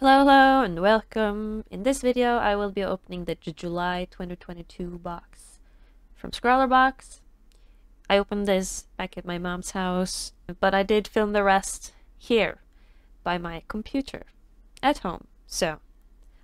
Hello and welcome. In this video I will be opening the July 2022 box from Scrawlrbox. I opened this back at my mom's house, but I did film the rest here by my computer at home. So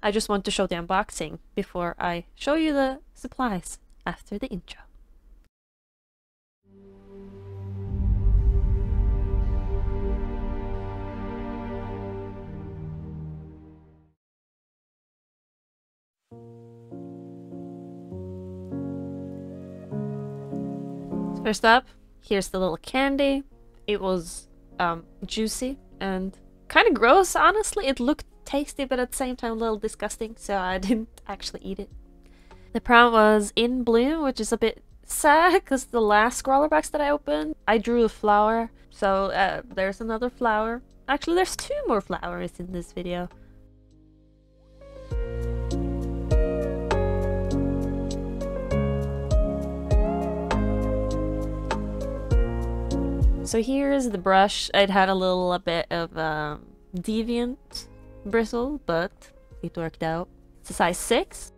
I just want to show the unboxing before I show you the supplies after the intro. First up, here's the little candy. It was juicy and kind of gross, honestly. It looked tasty, but at the same time a little disgusting, so I didn't actually eat it. The prompt was in bloom, which is a bit sad because the last Scrawlrbox that I opened, I drew a flower. So there's another flower. Actually, there's two more flowers in this video. So here's the brush. It had a little bit of deviant bristle, but it worked out. It's a size 6.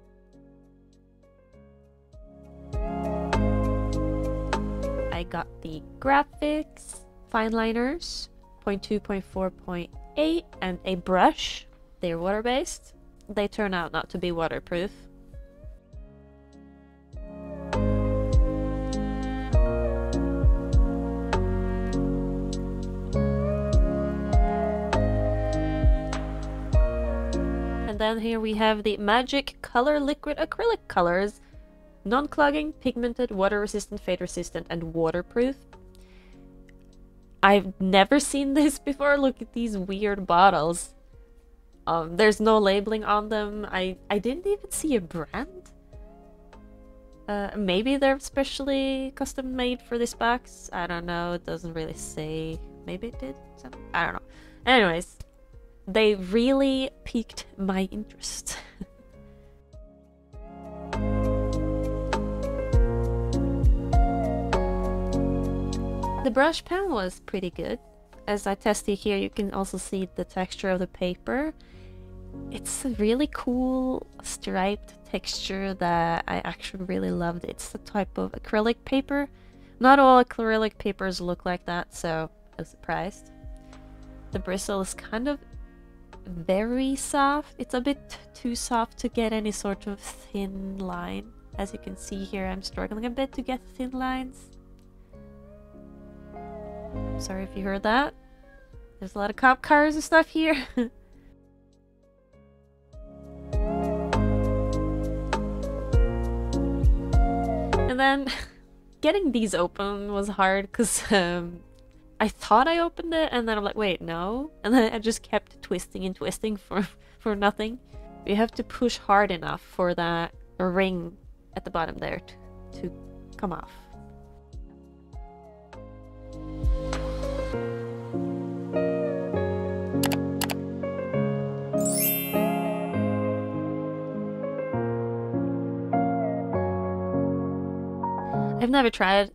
I got the graphics, fine liners, 0.2, 0.4, 0.8, and a brush. They're water-based. They turn out not to be waterproof. And then here we have the Magic Color Liquid Acrylic Colors. Non-clogging, pigmented, water-resistant, fade-resistant, and waterproof. I've never seen this before. Look at these weird bottles. There's no labeling on them. I didn't even see a brand. Maybe they're specially custom made for this box. I don't know. It doesn't really say. Maybe it did. I don't know. Anyways. They really piqued my interest. The brush pen was pretty good. As I tested here, you can also see the texture of the paper. It's a really cool striped texture that I actually really loved. It's a type of acrylic paper. Not all acrylic papers look like that, so I was surprised. The bristle is kind of very soft. It's a bit too soft to get any sort of thin line. As you can see here, I'm struggling a bit to get thin lines. Sorry if you heard that. There's a lot of cop cars and stuff here. And then getting these open was hard because I thought I opened it, and then I'm like, wait, no. And then I just kept twisting and twisting for nothing. You have to push hard enough for that ring at the bottom there to come off. I've never tried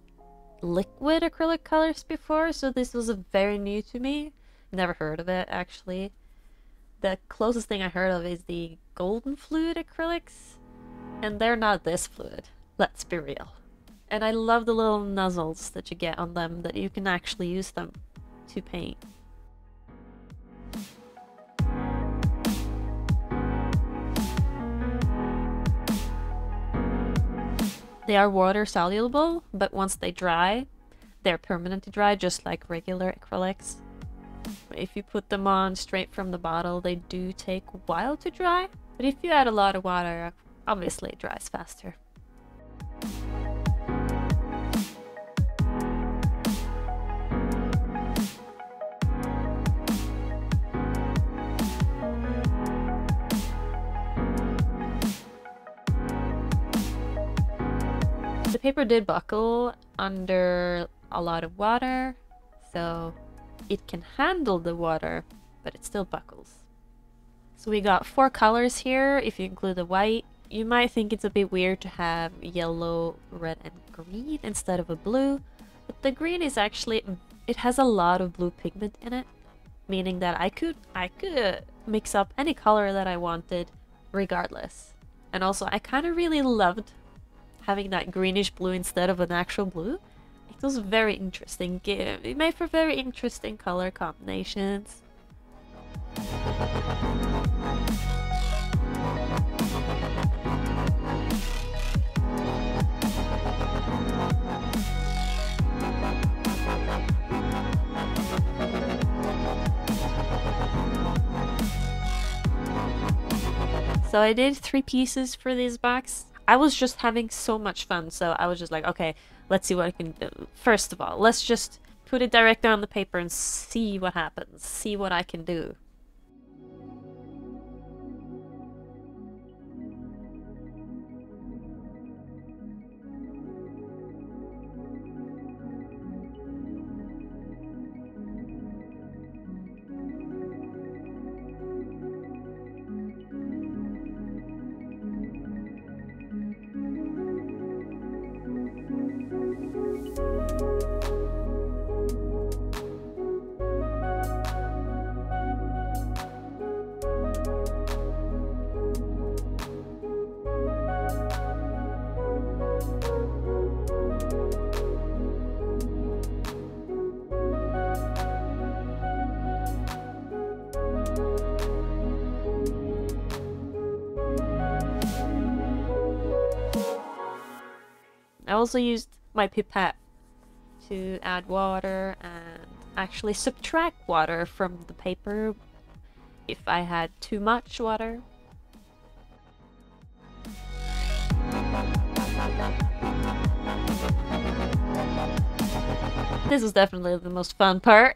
liquid acrylic colors before, so this was very new to me. Never heard of it, actually. The closest thing I heard of is the golden fluid acrylics, and they're not this fluid, let's be real. And I love the little nozzles that you get on them, that you can actually use them to paint. They are water soluble, but once they dry, they're permanently dry, just like regular acrylics. If you put them on straight from the bottle, they do take a while to dry, but if you add a lot of water, obviously it dries faster. The paper did buckle under a lot of water, so it can handle the water, but it still buckles. So we got 4 colors here, if you include the white. You might think it's a bit weird to have yellow, red, and green instead of a blue, but the green is actually, it has a lot of blue pigment in it, meaning that I could mix up any color that I wanted regardless. And also I kind of really loved having that greenish blue instead of an actual blue. It was very interesting. It made for very interesting color combinations. So I did 3 pieces for this box. I was just having so much fun, so I was just like, okay, let's see what I can do. First of all, let's just put it directly on the paper and see what happens, see what I can do. I also used my pipette to add water and actually subtract water from the paper if I had too much water. This was definitely the most fun part.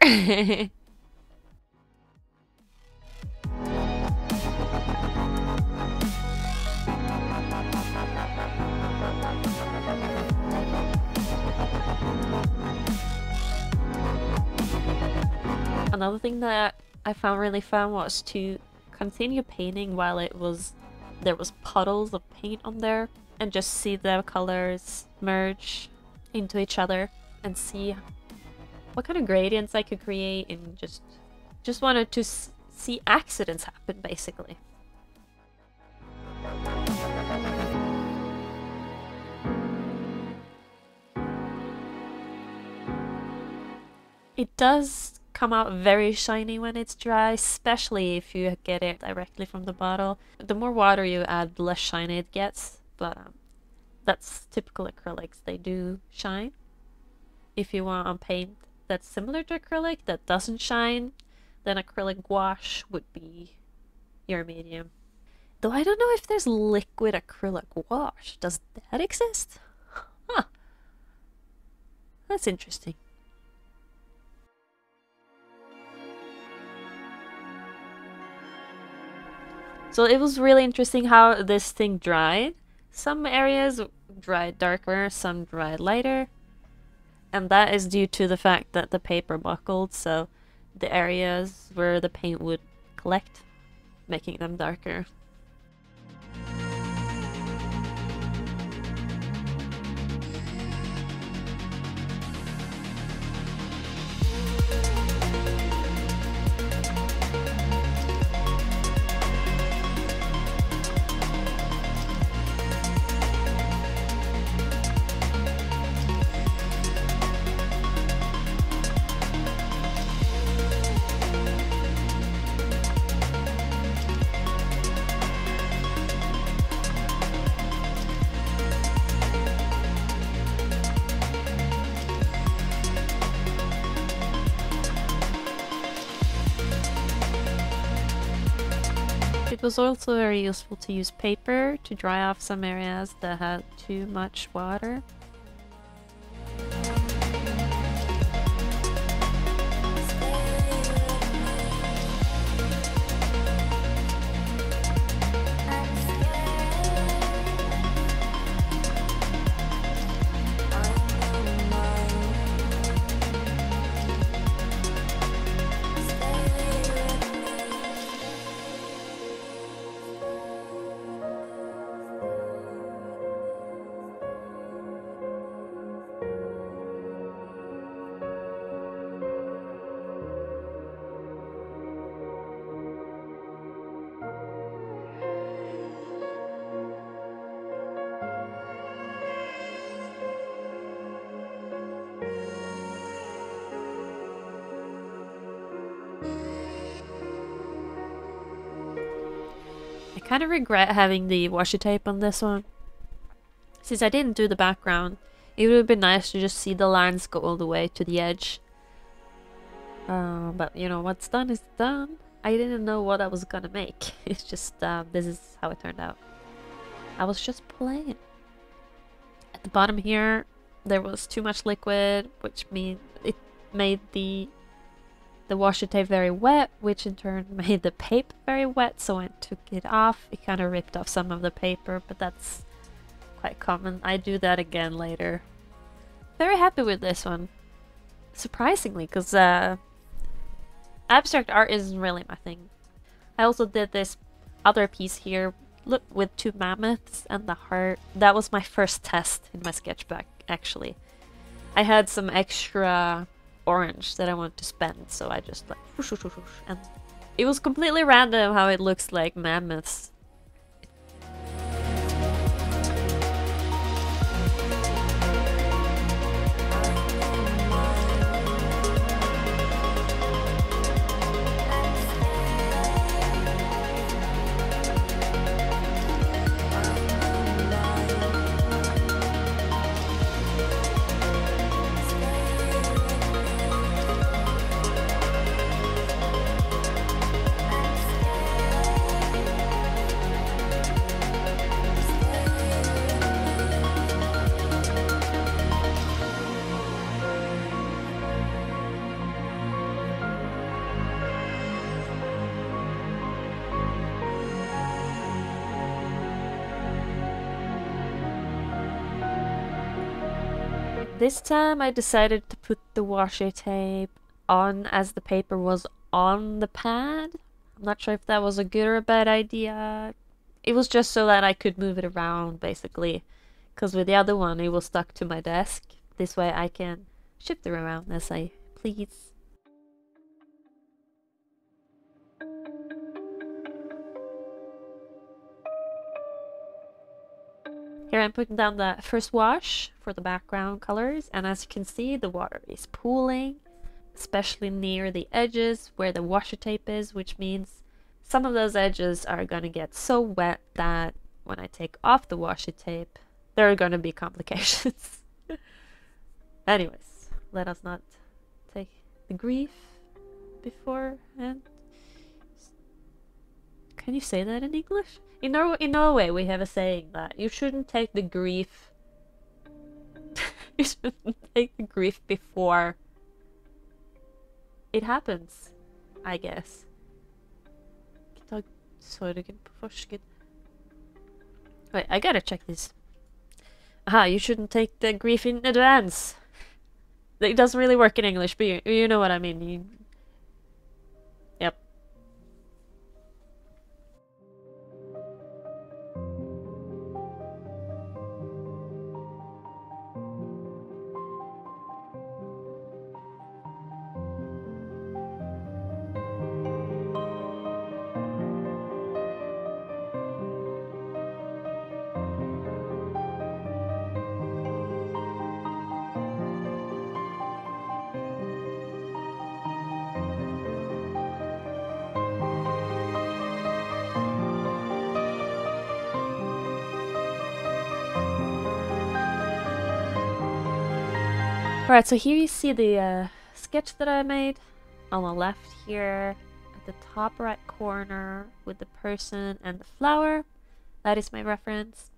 Another thing that I found really fun was to continue painting while there was puddles of paint on there, and just see the colors merge into each other and see what kind of gradients I could create, and just wanted to see accidents happen basically. It does come out very shiny when it's dry, especially if you get it directly from the bottle. The more water you add, the less shiny it gets, but that's typical acrylics, they do shine. If you want a paint that's similar to acrylic that doesn't shine, then acrylic gouache would be your medium. Though I don't know if there's liquid acrylic gouache. Does that exist? Huh. That's interesting. So it was really interesting how this thing dried. Some areas dried darker, some dried lighter. And that is due to the fact that the paper buckled, so the areas where the paint would collect, making them darker. It was also very useful to use paper to dry off some areas that had too much water. kind of regret having the washi tape on this one. Since I didn't do the background, it would have been nice to just see the lines go all the way to the edge. But you know, what's done is done. I didn't know what I was gonna make. It's just, this is how it turned out. I was just playing. At the bottom here, there was too much liquid, which means it made the washi tape very wet, which in turn made the paper very wet, so when I took it off, it kind of ripped off some of the paper, but that's quite common. I do that again later. Very happy with this one. Surprisingly, because abstract art isn't really my thing. I also did this other piece here, look, with 2 mammoths and the heart. That was my first test in my sketchbook, actually. I had some extra orange that I wanted to spend, so I just like whoosh, whoosh, whoosh, and it was completely random how it looks like mammoths. This time I decided to put the washi tape on as the paper was on the pad. I'm not sure if that was a good or a bad idea. It was just so that I could move it around, basically. Because with the other one, it was stuck to my desk. This way I can shift it around as I please. Here I'm putting down the first wash for the background colors, and as you can see, the water is pooling, especially near the edges where the washi tape is, which means some of those edges are gonna get so wet that when I take off the washi tape, there are gonna be complications. Anyways, let us not take the grief beforehand. Can you say that in English? In Norway, we have a saying that you shouldn't take the grief. You shouldn't take the grief before it happens, I guess. Wait, I gotta check this. Aha, you shouldn't take the grief in advance. It doesn't really work in English, but you know what I mean. Yep. Alright, so here you see the sketch that I made on the left here at the top right corner with the person and the flower. That is my reference.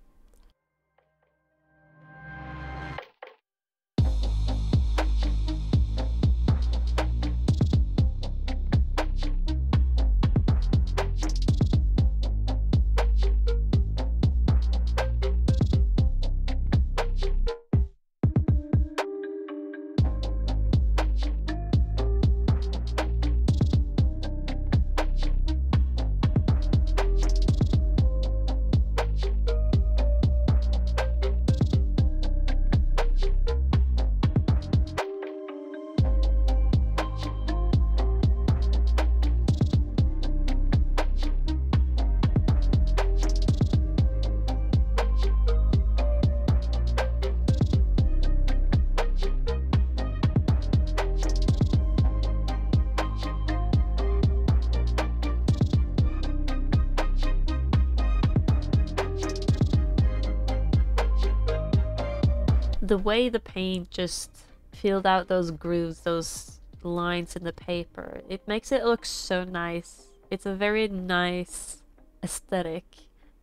the way the paint just filled out those grooves, those lines in the paper, it makes it look so nice. It's a very nice aesthetic.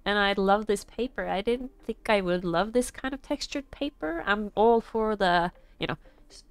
And I love this paper. I didn't think I would love this kind of textured paper. I'm all for the, you know,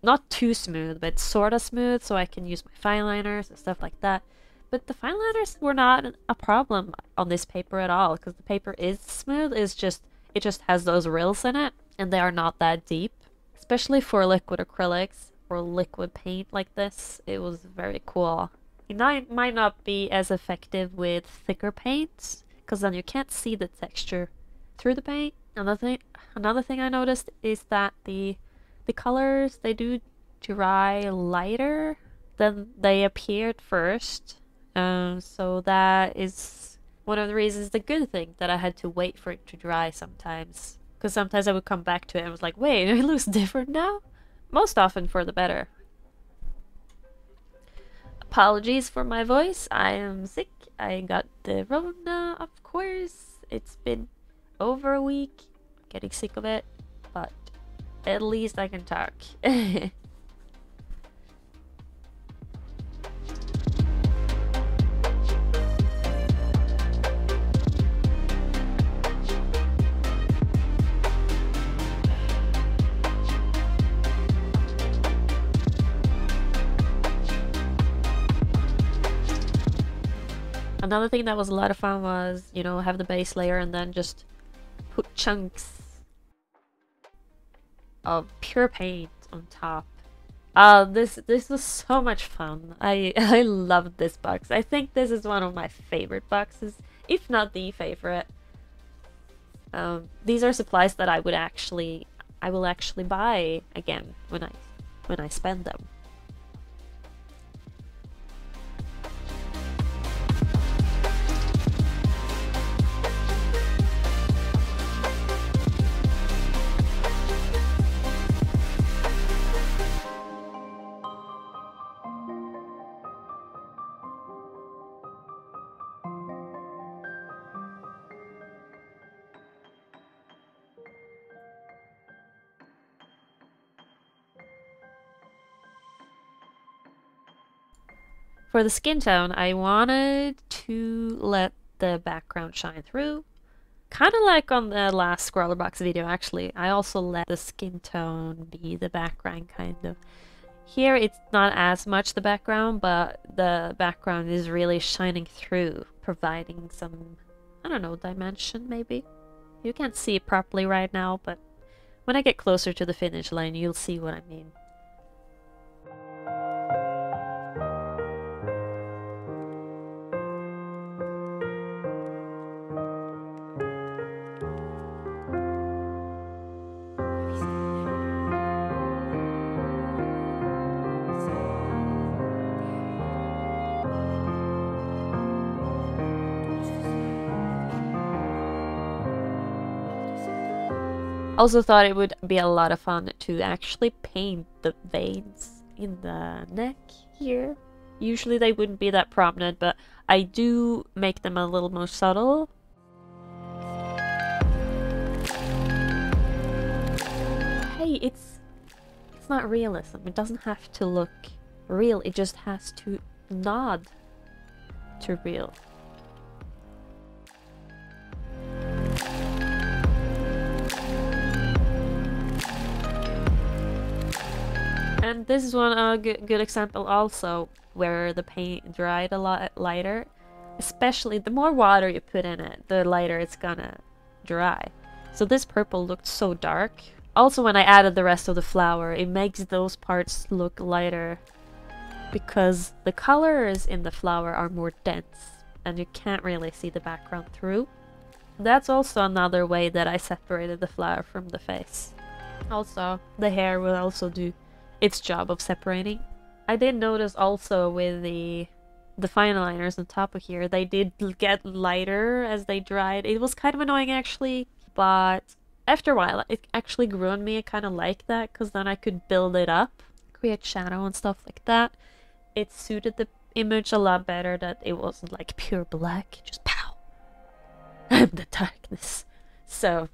not too smooth, but sort of smooth, so I can use my fine liners and stuff like that. But the fine liners were not a problem on this paper at all, because the paper is smooth. It just has those rills in it, and they are not that deep. Especially for liquid acrylics or liquid paint like this, it was very cool. It might not be as effective with thicker paints, because then you can't see the texture through the paint. Another thing I noticed is that the colors, they do dry lighter than they appeared first. So that is one of the reasons, the good thing, that I had to wait for it to dry sometimes. Because sometimes I would come back to it and was like, wait, it looks different now? Most often for the better. Apologies for my voice, I am sick. I got the Rona, of course. It's been over a week, getting sick of it, but at least I can talk. Another thing that was a lot of fun was, you know, have the base layer and then just put chunks of pure paint on top. This was so much fun. I loved this box. I think this is one of my favorite boxes, if not the favorite. These are supplies that I will actually buy again when I spend them. For the skin tone, I wanted to let the background shine through. Kind of like on the last Scrawlrbox video, actually. I also let the skin tone be the background, kind of. Here, it's not as much the background, but the background is really shining through, providing some, I don't know, dimension, maybe? You can't see it properly right now, but when I get closer to the finish line, you'll see what I mean. Also thought it would be a lot of fun to actually paint the veins in the neck here. Usually they wouldn't be that prominent, but I do make them a little more subtle. Hey, it's not realism. It doesn't have to look real. It just has to nod to real. And this is one good example also, where the paint dried a lot lighter. Especially the more water you put in it, the lighter it's gonna dry. So this purple looked so dark. Also when I added the rest of the flower, it makes those parts look lighter. Because the colors in the flower are more dense, and you can't really see the background through. That's also another way that I separated the flower from the face. Also, the hair will also do its job of separating. I did notice also with the fine liners on top of here, they did get lighter as they dried. It was kind of annoying actually, but after a while it actually grew on me. I kind of like that, because then I could build it up, create shadow and stuff like that. It suited the image a lot better, that it wasn't like pure black, just pow! I'm the darkness. So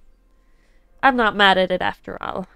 I'm not mad at it after all.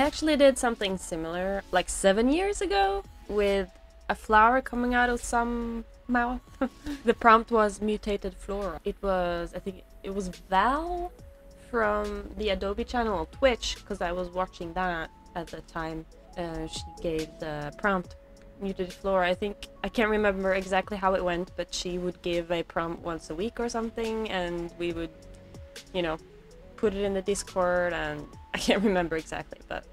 actually did something similar like 7 years ago with a flower coming out of some mouth. The prompt was mutated flora. It was, I think it was Val from the Adobe channel on Twitch, because I was watching that at the time. She gave the prompt mutated flora. I think, I can't remember exactly how it went, but she would give a prompt once a week or something, and we would, you know, put it in the Discord, and I can't remember exactly, but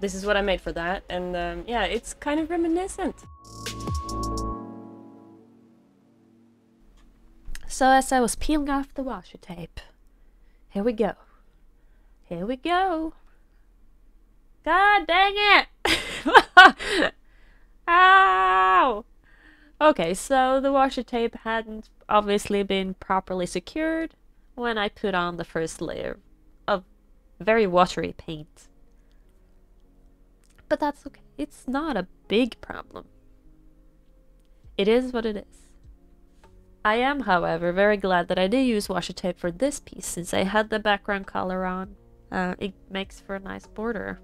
this is what I made for that, and yeah, it's kind of reminiscent. So as I was peeling off the washi tape, here we go. Here we go. God dang it! Ow! Okay, so the washi tape hadn't obviously been properly secured when I put on the first layer of very watery paint. But that's okay. It's not a big problem. It is what it is. I am, however, very glad that I did use washi tape for this piece, since I had the background color on. It makes for a nice border.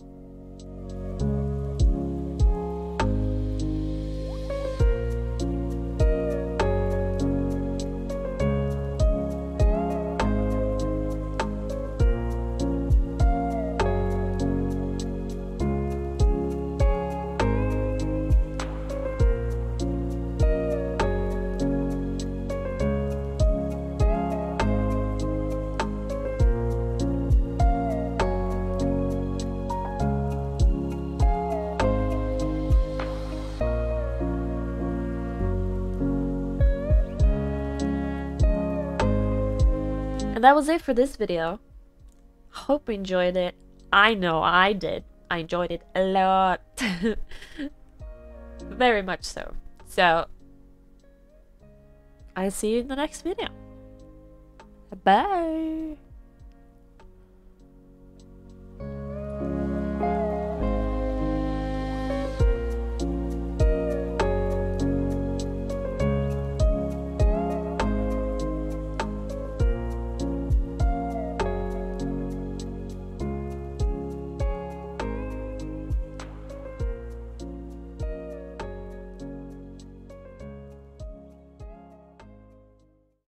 And that was it for this video. Hope you enjoyed it. I know I did. I enjoyed it a lot. Very much so. So, I'll see you in the next video. Bye!